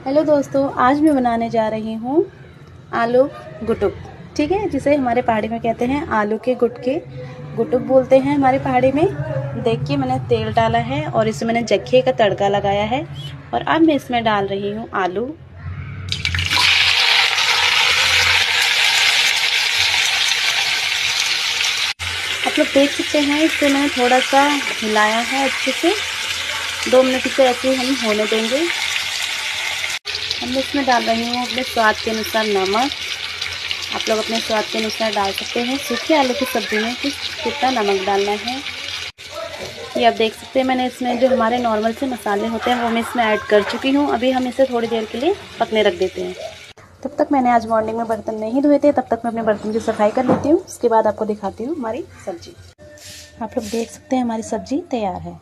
Hello दोस्तों, आज मैं बनाने जा रही हूँ आलू गुटुक। ठीक है, जिसे हमारे पहाड़ी में कहते हैं आलू के गुटके, गुटुक बोलते हैं हमारे पहाड़ी में। देखिए, मैंने तेल डाला है और इसे मैंने जख्खे का तड़का लगाया है और अब मैं इसमें डाल रही हूँ आलू। आप लोग देख सकते हैं, इसे मैंने थोड़ा सा हिलाया है अच्छे से। 2 मिनट इसे ऐसे ही हम होने देंगे। हम इसमें डाल रही हूँ अपने स्वाद के अनुसार नमक। आप लोग अपने स्वाद के अनुसार डाल सकते हैं। सूखे आलू की सब्ज़ी में कितना नमक डालना है ये आप देख सकते हैं। मैंने इसमें जो हमारे नॉर्मल से मसाले होते हैं वो मैं इसमें ऐड कर चुकी हूँ। अभी हम इसे थोड़ी देर के लिए पकने रख देते हैं। तब तक मैंने आज मॉर्निंग में बर्तन नहीं धोए थे, तब तक मैं अपने बर्तन की सफाई कर लेती हूँ। उसके बाद आपको दिखाती हूँ हमारी सब्जी। आप लोग देख सकते हैं हमारी सब्जी तैयार है।